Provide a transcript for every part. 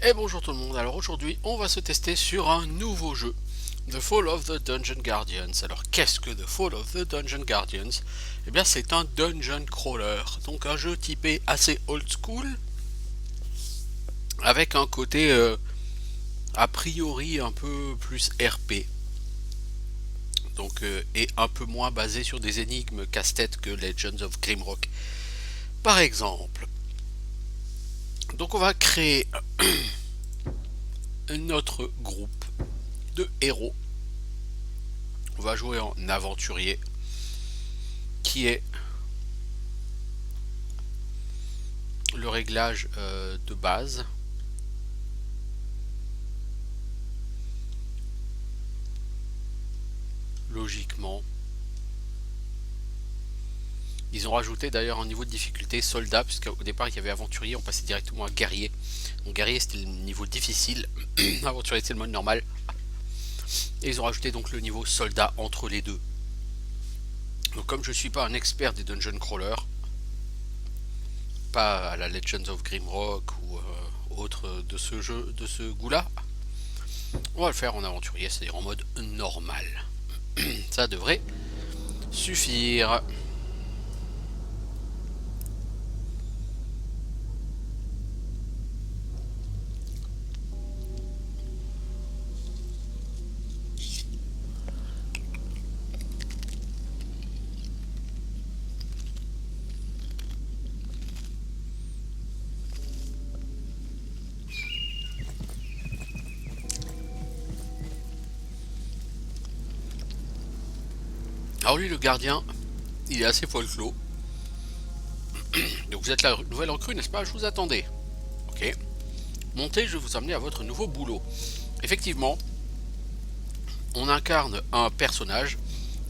Et bonjour tout le monde, alors aujourd'hui on va se tester sur un nouveau jeu, The Fall of the Dungeon Guardians. Alors qu'est-ce que The Fall of the Dungeon Guardians? Eh bien c'est un dungeon crawler, donc un jeu typé assez old school, avec un côté a priori un peu plus RP, donc et un peu moins basé sur des énigmes casse-tête que Legends of Grimrock par exemple. Donc on va créer notre groupe de héros. On va jouer en aventurier, qui est le réglage de base. Logiquement. Ils ont rajouté d'ailleurs un niveau de difficulté soldat, puisqu'au départ il y avait aventurier, on passait directement à guerrier. Donc guerrier c'était le niveau difficile, aventurier c'était le mode normal. Et ils ont rajouté donc le niveau soldat entre les deux. Donc comme je suis pas un expert des dungeon crawlers, pas à la Legends of Grimrock ou autre de ce jeu, de ce goût-là, on va le faire en aventurier, c'est-à-dire en mode normal. Ça devrait suffire. Alors lui le gardien, il est assez folklore. Donc vous êtes la nouvelle recrue, n'est-ce pas? Je vous attendais. Ok. Montez, je vais vous amener à votre nouveau boulot. Effectivement, on incarne un personnage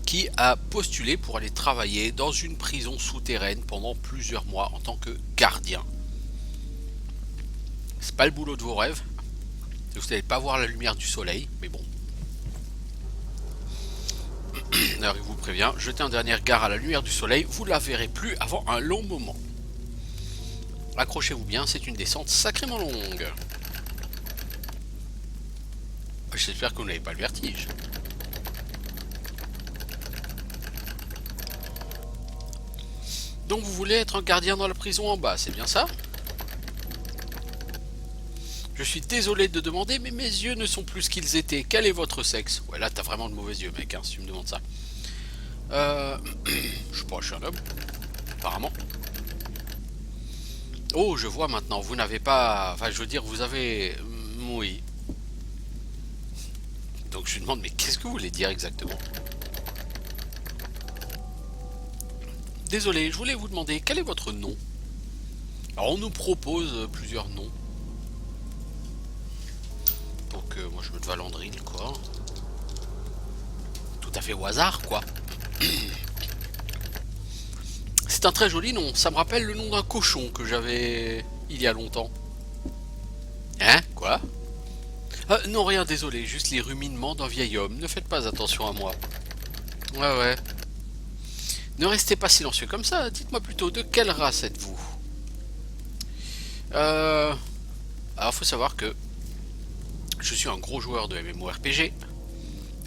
qui a postulé pour aller travailler dans une prison souterraine pendant plusieurs mois en tant que gardien. C'est pas le boulot de vos rêves. Vous n'allez pas voir la lumière du soleil, mais bon. Alors il vous prévient, jetez un dernier regard à la lumière du soleil, vous la verrez plus avant un long moment. Accrochez-vous bien, c'est une descente sacrément longue. J'espère que vous n'avez pas le vertige. Donc vous voulez être un gardien dans la prison en bas, c'est bien ça? Je suis désolé de demander, mais mes yeux ne sont plus ce qu'ils étaient. Quel est votre sexe? Ouais, là t'as vraiment de mauvais yeux, mec, hein, si tu me demandes ça. Je sais pas, je suis un homme, apparemment. Oh, je vois maintenant, vous n'avez pas... Enfin, je veux dire, vous avez... Oui. Donc je lui demande, mais qu'est-ce que vous voulez dire exactement? Désolé, je voulais vous demander, quel est votre nom? Alors on nous propose plusieurs noms. Donc moi je me de Valandril, quoi. Tout à fait au hasard, quoi. C'est un très joli nom, ça me rappelle le nom d'un cochon que j'avais il y a longtemps. Hein? Quoi? Non, rien, désolé, juste les ruminements d'un vieil homme, ne faites pas attention à moi. Ouais, ouais. Ne restez pas silencieux comme ça, dites-moi plutôt de quelle race êtes-vous? Alors faut savoir que je suis un gros joueur de MMORPG,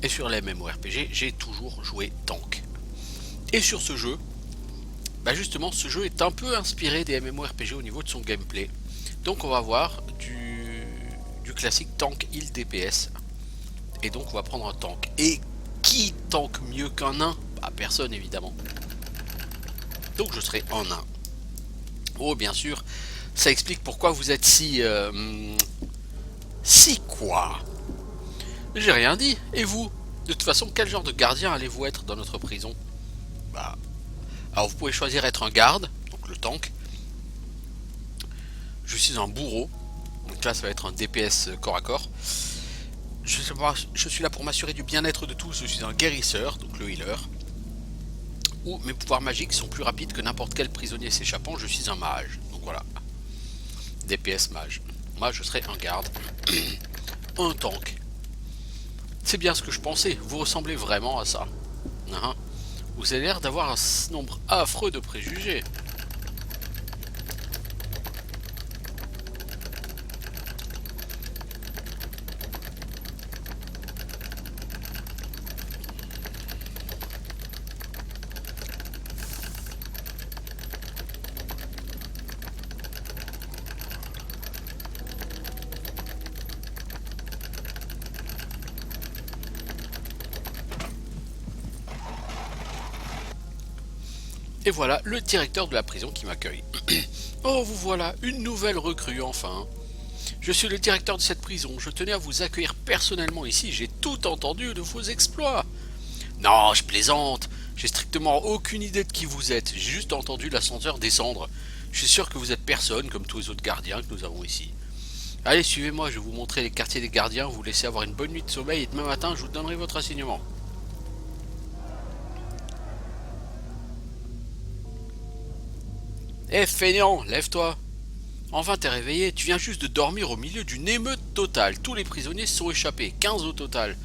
et sur les MMORPG, j'ai toujours joué tank. Et sur ce jeu, bah justement, ce jeu est un peu inspiré des MMORPG au niveau de son gameplay. Donc on va voir du classique tank heal DPS. Et donc on va prendre un tank. Et qui tank mieux qu'un nain? Bah personne évidemment. Donc je serai un nain. Oh bien sûr, ça explique pourquoi vous êtes si... si quoi? J'ai rien dit. Et vous? De toute façon, quel genre de gardien allez-vous être dans notre prison? Bah... Alors vous pouvez choisir être un garde, donc le tank. Je suis un bourreau, donc là ça va être un DPS corps à corps. Je suis là pour m'assurer du bien-être de tous, je suis un guérisseur, donc le healer. Ou mes pouvoirs magiques sont plus rapides que n'importe quel prisonnier s'échappant, je suis un mage. Donc voilà, DPS mage. Moi je serai un garde, un tank. C'est bien ce que je pensais, vous ressemblez vraiment à ça. Vous avez l'air d'avoir un nombre affreux de préjugés. Et voilà le directeur de la prison qui m'accueille. Oh, vous voilà, une nouvelle recrue enfin. Je suis le directeur de cette prison, je tenais à vous accueillir personnellement ici, j'ai tout entendu de vos exploits. Non, je plaisante, j'ai strictement aucune idée de qui vous êtes, j'ai juste entendu l'ascenseur descendre. Je suis sûr que vous êtes personne comme tous les autres gardiens que nous avons ici. Allez, suivez-moi, je vais vous montrer les quartiers des gardiens, vous laissez avoir une bonne nuit de sommeil et demain matin je vous donnerai votre assignement. Eh feignant, lève-toi. Enfin t'es réveillé, tu viens juste de dormir au milieu d'une émeute totale. Tous les prisonniers se sont échappés, 15 au total.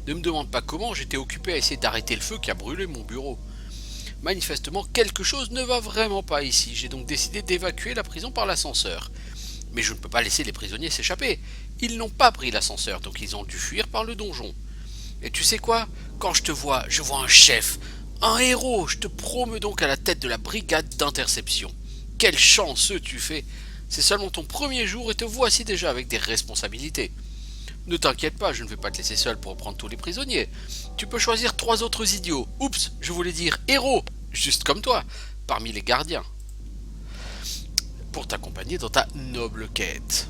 Ne me demande pas comment, j'étais occupé à essayer d'arrêter le feu qui a brûlé mon bureau. Manifestement, quelque chose ne va vraiment pas ici. J'ai donc décidé d'évacuer la prison par l'ascenseur. Mais je ne peux pas laisser les prisonniers s'échapper. Ils n'ont pas pris l'ascenseur, donc ils ont dû fuir par le donjon. Et tu sais quoi? Quand je vois un chef, un héros. Je te promeux donc à la tête de la brigade d'interception. Quel chanceux tu fais! C'est seulement ton premier jour et te voici déjà avec des responsabilités. Ne t'inquiète pas, je ne vais pas te laisser seul pour prendre tous les prisonniers. Tu peux choisir 3 autres idiots. Oups, je voulais dire héros, juste comme toi, parmi les gardiens, pour t'accompagner dans ta noble quête.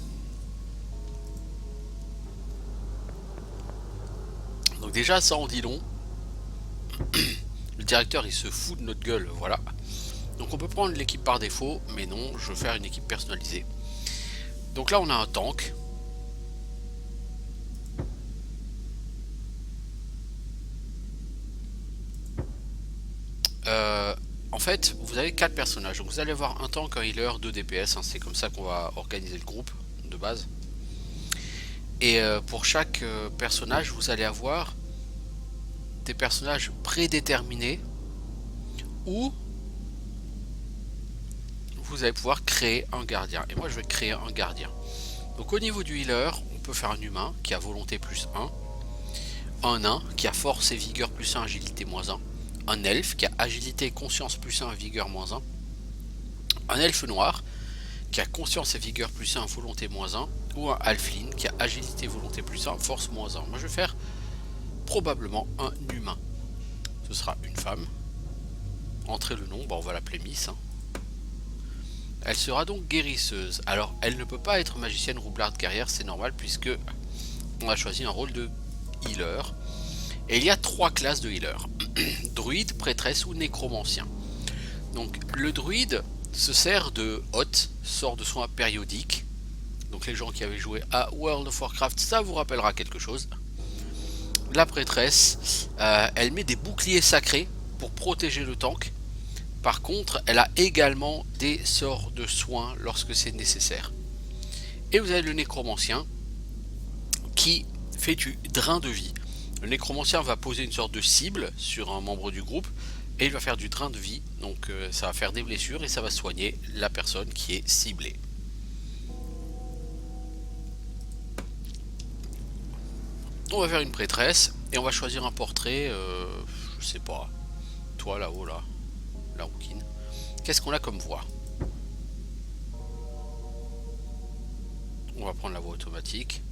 Donc déjà, ça en dit long. Le directeur, il se fout de notre gueule, voilà. Donc on peut prendre l'équipe par défaut, mais non, je veux faire une équipe personnalisée. Donc là, on a un tank. En fait, vous avez 4 personnages. Donc vous allez avoir un tank, un healer, 2 DPS. Hein, c'est comme ça qu'on va organiser le groupe de base. Et pour chaque personnage, vous allez avoir des personnages prédéterminés ou vous allez pouvoir créer un gardien. Et moi, je vais créer un gardien. Donc au niveau du healer, on peut faire un humain qui a volonté plus 1, un nain qui a force et vigueur plus 1, agilité moins 1, un elfe qui a agilité et conscience plus 1, vigueur moins 1 elfe noir qui a conscience et vigueur plus 1, volonté moins 1, ou un halfling qui a agilité, volonté plus 1, force moins 1. Moi je vais faire probablement un humain. Ce sera une femme. Entrez le nom, on va l'appeler Miss. Elle sera donc guérisseuse. Alors elle ne peut pas être magicienne, roublarde, guerrière, c'est normal puisque on a choisi un rôle de healer. Et il y a 3 classes de healer. Druide, prêtresse ou nécromancien. Donc le druide se sert de hôte, sort de soins périodique. Donc les gens qui avaient joué à World of Warcraft, ça vous rappellera quelque chose. La prêtresse, elle met des boucliers sacrés pour protéger le tank. Par contre, elle a également des sorts de soins lorsque c'est nécessaire. Et vous avez le nécromancien qui fait du drain de vie. Le nécromancien va poser une sorte de cible sur un membre du groupe et il va faire du drain de vie. Donc ça va faire des blessures et ça va soigner la personne qui est ciblée. On va faire une prêtresse et on va choisir un portrait, je sais pas, toi là-haut là, la rouquine. Qu'est-ce qu'on a comme voix? On va prendre la voix automatique.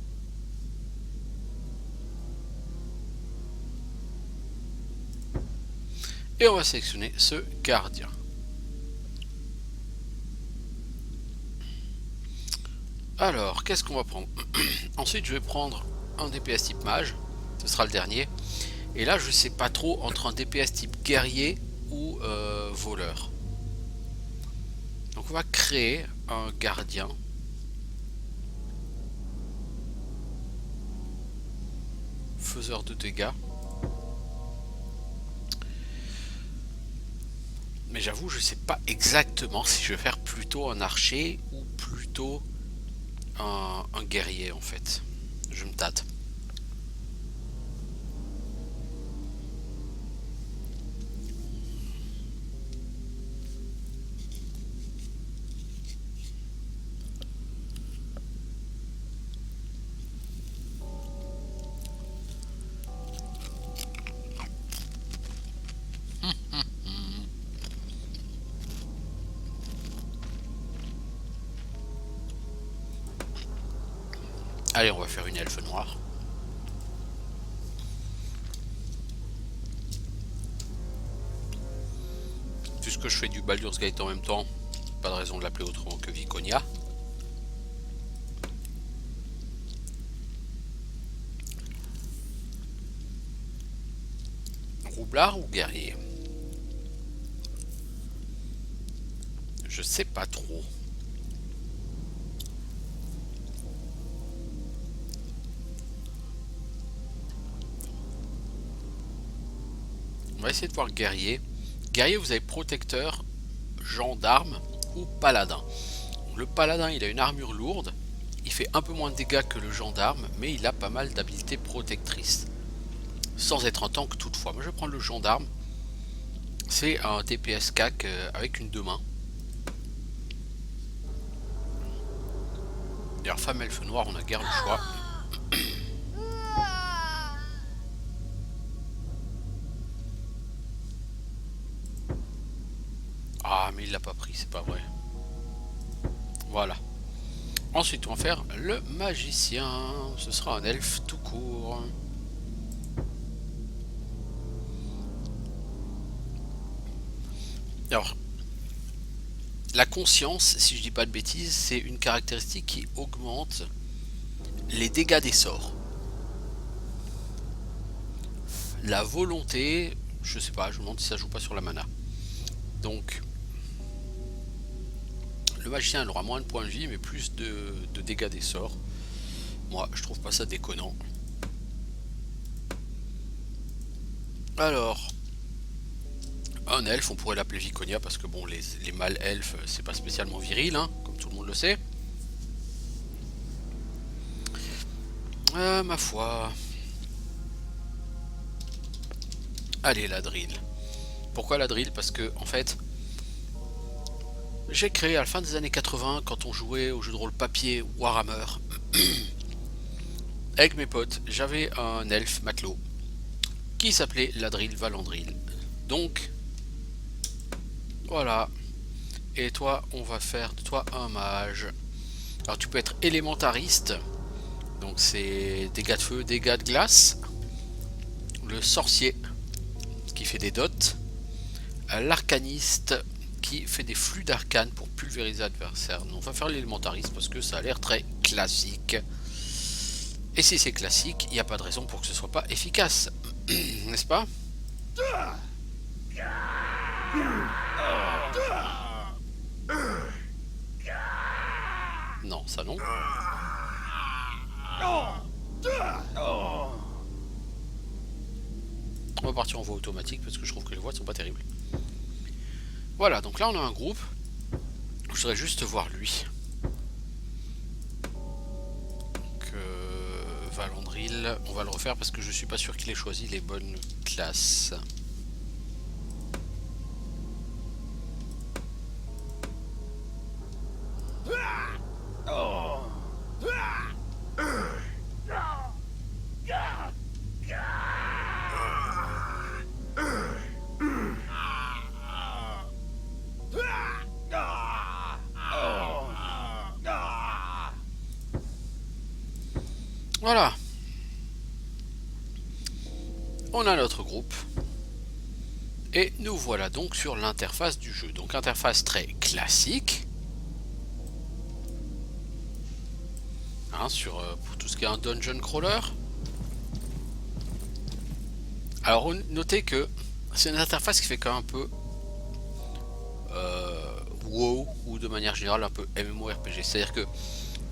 Et on va sélectionner ce gardien. Alors, qu'est-ce qu'on va prendre? Ensuite, je vais prendre un DPS type mage. Ce sera le dernier. Et là, je sais pas trop entre un DPS type guerrier ou voleur. Donc, on va créer un gardien. Faiseur de dégâts. Mais j'avoue, je sais pas exactement si je vais faire plutôt un archer ou plutôt un guerrier en fait. Je me tâte. Allez, on va faire une elfe noire. Puisque que je fais du Baldur's Gate en même temps, pas de raison de l'appeler autrement que Viconia. Roublard ou guerrier? Je sais pas trop. On va essayer de voir guerrier. Guerrier, vous avez protecteur, gendarme ou paladin. Le paladin, il a une armure lourde. Il fait un peu moins de dégâts que le gendarme, mais il a pas mal d'habilités protectrices. Sans être un tank toutefois. Moi, je vais prendre le gendarme. C'est un DPS CAC avec une 2 mains. D'ailleurs, femme elfe noire, on a guère le choix. Ah, mais il l'a pas pris, c'est pas vrai. Voilà. Ensuite, on va faire le magicien. Ce sera un elfe tout court. Alors, la conscience, si je dis pas de bêtises, c'est une caractéristique qui augmente les dégâts des sorts. La volonté, je sais pas, je me demande si ça joue pas sur la mana. Donc, le magicien il aura moins de points de vie, mais plus de dégâts des sorts. Moi, je trouve pas ça déconnant. Alors, un elfe, on pourrait l'appeler Viconia, parce que bon, les mâles elfes, c'est pas spécialement viril, hein, comme tout le monde le sait. Ma foi. Allez, la drill. Pourquoi la drill? Parce que, en fait, j'ai créé à la fin des années 80, quand on jouait au jeu de rôle papier Warhammer, avec mes potes, j'avais un elfe matelot qui s'appelait Ladril Valandril. Donc, voilà. Et toi, on va faire de toi un mage. Alors, tu peux être élémentariste. Donc, c'est dégâts de feu, dégâts de glace. Le sorcier, qui fait des dots. L'arcaniste, qui fait des flux d'arcane pour pulvériser l'adversaire. On va faire l'élémentariste parce que ça a l'air très classique. Et si c'est classique, il n'y a pas de raison pour que ce soit pas efficace. N'est-ce pas? Non, ça non. On va partir en voie automatique parce que je trouve que les voix sont pas terribles. Voilà, donc là on a un groupe. Je voudrais juste voir lui. Donc, Valandril, on va le refaire parce que je suis pas sûr qu'il ait choisi les bonnes classes. Voilà. On a notre groupe. Et nous voilà donc sur l'interface du jeu. Donc interface très classique. Hein, pour tout ce qui est un dungeon crawler. Alors notez que c'est une interface qui fait quand même un peu WoW ou de manière générale un peu MMORPG. C'est-à-dire que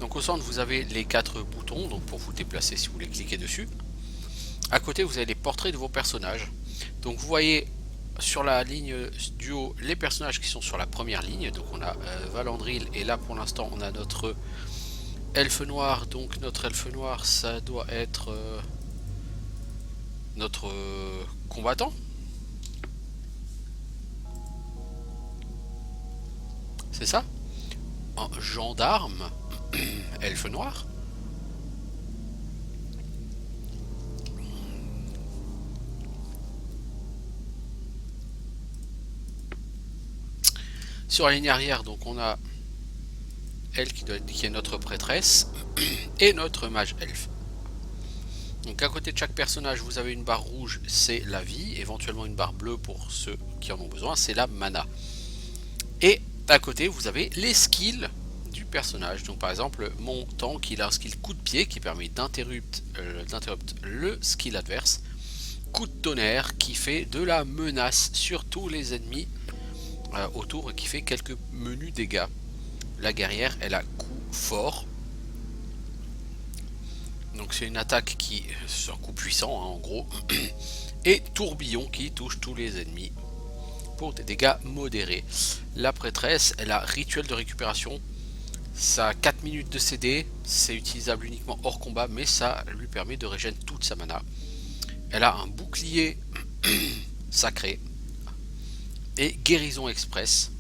donc au centre vous avez les 4 boutons donc pour vous déplacer si vous voulez cliquer dessus. À côté vous avez les portraits de vos personnages. Donc vous voyez sur la ligne du haut les personnages qui sont sur la première ligne. Donc on a Valandril et là pour l'instant on a notre elfe noir. Donc notre elfe noir ça doit être notre combattant. C'est ça? Un gendarme elfe noir. Sur la ligne arrière, donc on a elle qui est notre prêtresse et notre mage elfe. Donc à côté de chaque personnage, vous avez une barre rouge, c'est la vie, éventuellement une barre bleue pour ceux qui en ont besoin, c'est la mana. Et à côté, vous avez les skills du personnage. Donc par exemple, mon tank, il a un skill coup de pied qui permet d'interrupt le skill adverse. Coup de tonnerre qui fait de la menace sur tous les ennemis autour et qui fait quelques menus dégâts. La guerrière, elle a coup fort. Donc c'est une attaque qui c'est un coup puissant hein, en gros. Et tourbillon qui touche tous les ennemis pour des dégâts modérés. La prêtresse, elle a rituel de récupération. Ça a 4 minutes de CD, c'est utilisable uniquement hors combat, mais ça lui permet de régénérer toute sa mana. Elle a un bouclier sacré et guérison express.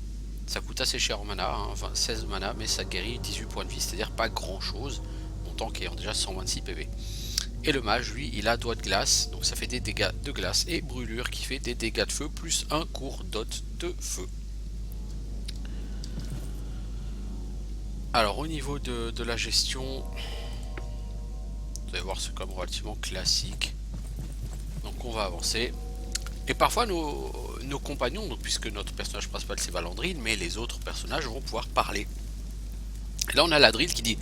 Ça coûte assez cher en mana, hein, enfin 16 mana, mais ça guérit 18 points de vie, c'est-à-dire pas grand chose, mon tank ayant déjà 126 PV. Et le mage, lui, il a doigt de glace, donc ça fait des dégâts de glace, et brûlure qui fait des dégâts de feu, plus un court dot de feu. Alors au niveau de la gestion, vous allez voir c'est comme relativement classique. Donc on va avancer. Et parfois nos compagnons, donc, puisque notre personnage principal c'est Valandril, mais les autres personnages vont pouvoir parler. Et là on a Ladril qui dit: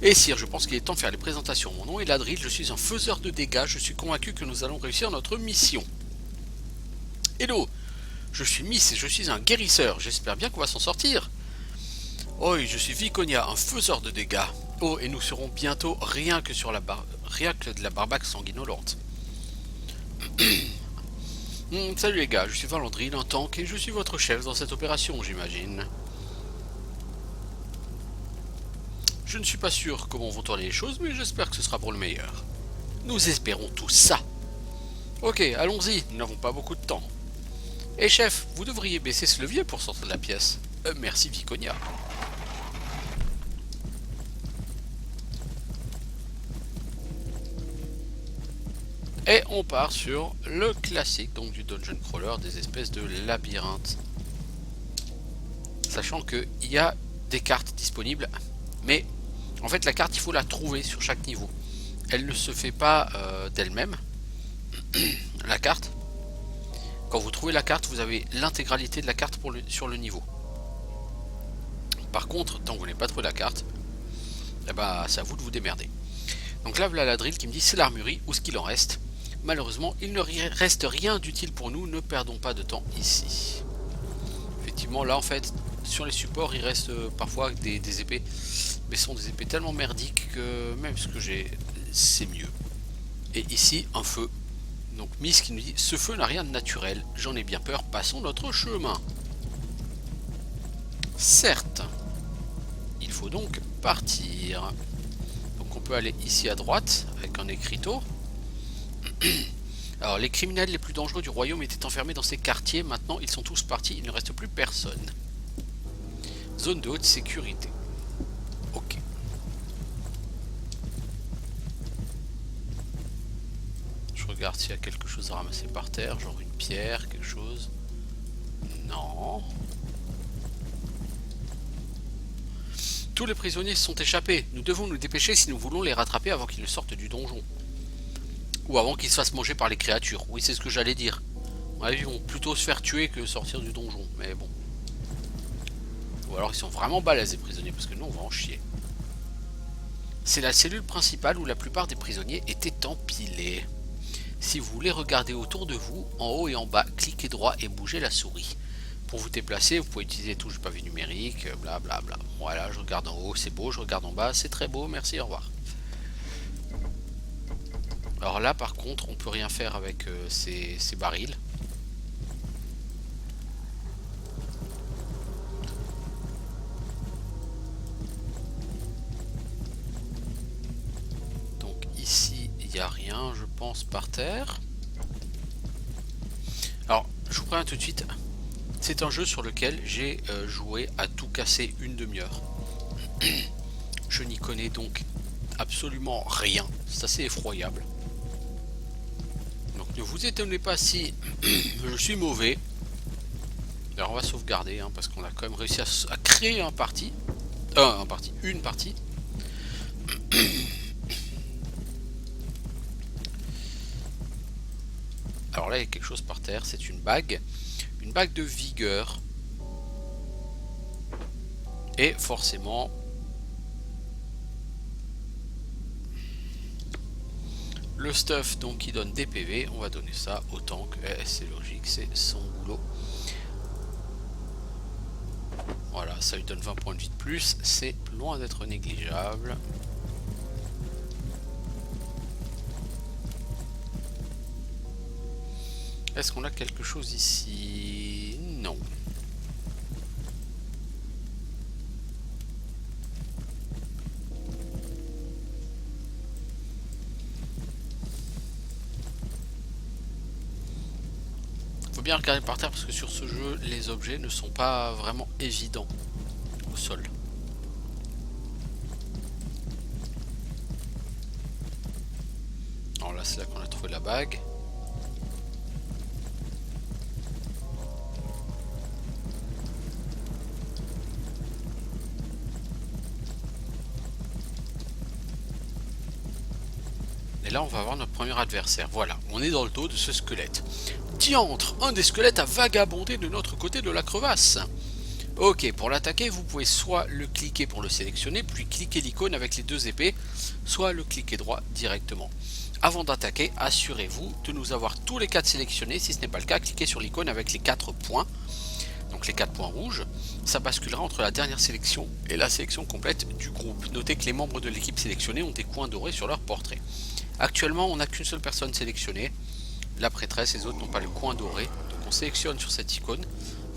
Eh sire, je pense qu'il est temps de faire les présentations. Mon nom est Ladril, je suis un faiseur de dégâts, je suis convaincu que nous allons réussir notre mission. Hello, je suis Miss et je suis un guérisseur, j'espère bien qu'on va s'en sortir. Oh, je suis Viconia, un faiseur de dégâts. Oh, et nous serons bientôt rien que de la barbaque sanguinolente. Salut les gars, je suis Valandril, un tank, et je suis votre chef dans cette opération, j'imagine. Je ne suis pas sûr comment vont tourner les choses, mais j'espère que ce sera pour le meilleur. Nous espérons tous ça. Ok, allons-y, nous n'avons pas beaucoup de temps. Et chef, vous devriez baisser ce levier pour sortir de la pièce. Merci Viconia. Et on part sur le classique donc du dungeon crawler, des espèces de labyrinthes. Sachant qu'il y a des cartes disponibles, mais en fait la carte il faut la trouver sur chaque niveau. Elle ne se fait pas d'elle-même. La carte, quand vous trouvez la carte, vous avez l'intégralité de la carte sur le niveau. Par contre, tant que vous n'avez pas trouvé la carte, eh ben, c'est à vous de vous démerder. Donc là, voilà la drill qui me dit c'est l'armurerie, où ce qu'il en reste. Malheureusement, il ne reste rien d'utile pour nous, ne perdons pas de temps ici. Effectivement, là en fait, sur les supports, il reste parfois des épées. Mais ce sont des épées tellement merdiques que même ce que j'ai, c'est mieux. Et ici, un feu. Donc Miss qui nous dit, ce feu n'a rien de naturel, j'en ai bien peur, passons notre chemin. Certes, il faut donc partir. Donc on peut aller ici à droite, avec un écriteau. Alors les criminels les plus dangereux du royaume étaient enfermés dans ces quartiers, maintenant ils sont tous partis, il ne reste plus personne. Zone de haute sécurité. Ok. Je regarde s'il y a quelque chose à ramasser par terre, genre une pierre, quelque chose. Non. Tous les prisonniers se sont échappés, nous devons nous dépêcher si nous voulons les rattraper avant qu'ils ne sortent du donjon. Ou avant qu'ils se fassent manger par les créatures. Oui, c'est ce que j'allais dire. Ils vont plutôt se faire tuer que sortir du donjon. Mais bon. Ou alors ils sont vraiment balèzes les prisonniers, parce que nous on va en chier. C'est la cellule principale où la plupart des prisonniers étaient empilés. Si vous voulez regarder autour de vous, en haut et en bas, cliquez droit et bougez la souris. Pour vous déplacer, vous pouvez utiliser les touches pavé numérique, blablabla. Voilà, je regarde en haut, c'est beau, je regarde en bas, c'est très beau, merci, au revoir. Alors là par contre on peut rien faire avec ces barils. Donc ici il n'y a rien je pense par terre. Alors je vous préviens tout de suite, c'est un jeu sur lequel j'ai joué à tout casser une demi-heure. Je n'y connais donc absolument rien, c'est assez effroyable. Ne vous étonnez pas si je suis mauvais. Alors on va sauvegarder hein, parce qu'on a quand même réussi à créer une partie. Alors là il y a quelque chose par terre, c'est une bague de vigueur. Et forcément, le stuff donc qui donne des PV, on va donner ça au tank. C'est logique, c'est son boulot. Voilà, ça lui donne 20 points de vie de plus, c'est loin d'être négligeable. Est-ce qu'on a quelque chose ici? Non. Faut bien regarder par terre parce que sur ce jeu, les objets ne sont pas vraiment évidents au sol. Alors là, c'est là qu'on a trouvé la bague. Et là, on va avoir notre premier adversaire. Voilà, on est dans le dos de ce squelette. Diantre, un des squelettes a vagabondé de notre côté de la crevasse. Ok, pour l'attaquer, vous pouvez soit le cliquer pour le sélectionner, puis cliquer l'icône avec les deux épées, soit le cliquer droit directement. Avant d'attaquer, assurez-vous de nous avoir tous les 4 sélectionnés. Si ce n'est pas le cas, cliquez sur l'icône avec les 4 points. Donc les 4 points rouges, ça basculera entre la dernière sélection et la sélection complète du groupe. Notez que les membres de l'équipe sélectionnée ont des coins dorés sur leur portrait. Actuellement, on n'a qu'une seule personne sélectionnée, la prêtresse, les autres n'ont pas le coin doré. Donc on sélectionne sur cette icône,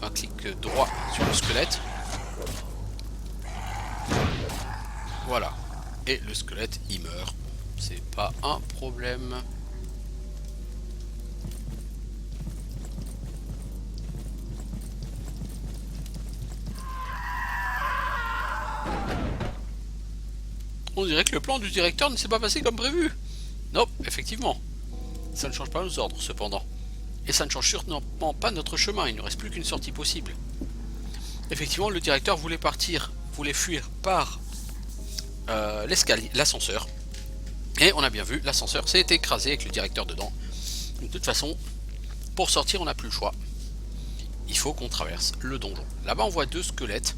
un clic droit sur le squelette. Voilà, et le squelette il meurt, c'est pas un problème. On dirait que le plan du directeur ne s'est pas passé comme prévu. Non, effectivement. Ça ne change pas nos ordres, cependant. Et ça ne change sûrement pas notre chemin, il ne reste plus qu'une sortie possible. Effectivement, le directeur voulait fuir par l'ascenseur. Et on a bien vu, l'ascenseur s'est écrasé avec le directeur dedans. De toute façon, pour sortir, on n'a plus le choix. Il faut qu'on traverse le donjon. Là-bas, on voit 2 squelettes.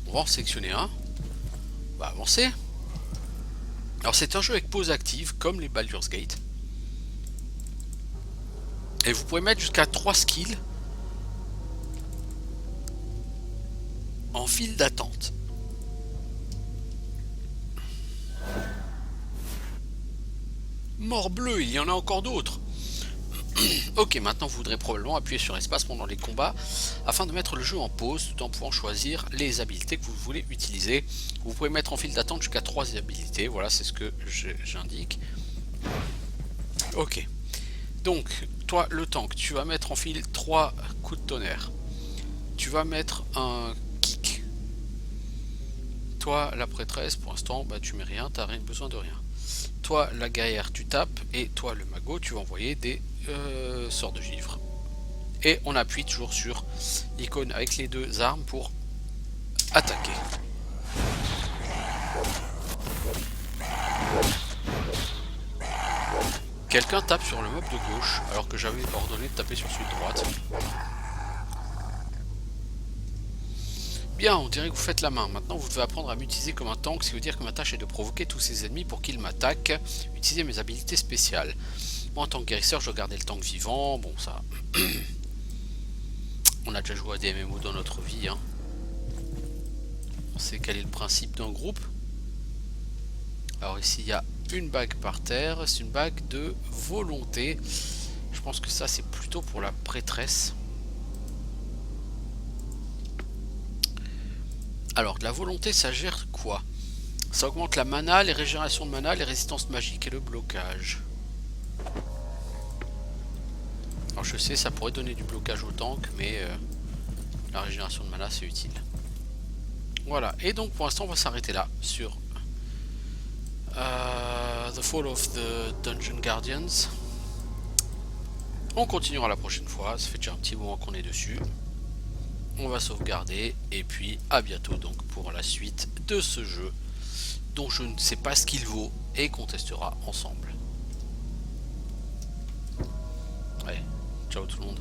On va en sélectionner un. On va avancer. Alors c'est un jeu avec pause active comme les Baldur's Gate. Et vous pouvez mettre jusqu'à 3 skills en file d'attente. Morbleu, il y en a encore d'autres. Ok, maintenant vous voudrez probablement appuyer sur espace pendant les combats afin de mettre le jeu en pause tout en pouvant choisir les habilités que vous voulez utiliser. Vous pouvez mettre en file d'attente jusqu'à 3 habilités, voilà c'est ce que j'indique. Ok, donc toi le tank, tu vas mettre en file 3 coups de tonnerre. Tu vas mettre un kick. Toi la prêtresse, pour l'instant bah, tu mets rien, tu n'as besoin de rien. Toi la guerrière tu tapes et toi le magot tu vas envoyer des sorts de givre. Et on appuie toujours sur l'icône avec les 2 armes pour attaquer. Quelqu'un tape sur le mob de gauche alors que j'avais ordonné de taper sur celui de droite. Bien, on dirait que vous faites la main. Maintenant, vous devez apprendre à m'utiliser comme un tank, ce qui veut dire que ma tâche est de provoquer tous ces ennemis pour qu'ils m'attaquent. Utiliser mes habilités spéciales. Moi, en tant que guérisseur, je regardais le tank vivant. Bon, ça... on a déjà joué à des MMO dans notre vie. Hein. On sait quel est le principe d'un groupe. Alors ici, il y a une bague par terre. C'est une bague de volonté. Je pense que ça, c'est plutôt pour la prêtresse. Alors, de la volonté, ça gère quoi? Ça augmente la mana, les régénérations de mana, les résistances magiques et le blocage. Alors je sais, ça pourrait donner du blocage au tank, mais la régénération de mana, c'est utile. Voilà, et donc pour l'instant, on va s'arrêter là, sur The Fall of the Dungeon Guardians. On continuera la prochaine fois, ça fait déjà un petit moment qu'on est dessus. On va sauvegarder, et puis à bientôt donc pour la suite de ce jeu, dont je ne sais pas ce qu'il vaut, et qu'on testera ensemble. Allez, ciao tout le monde.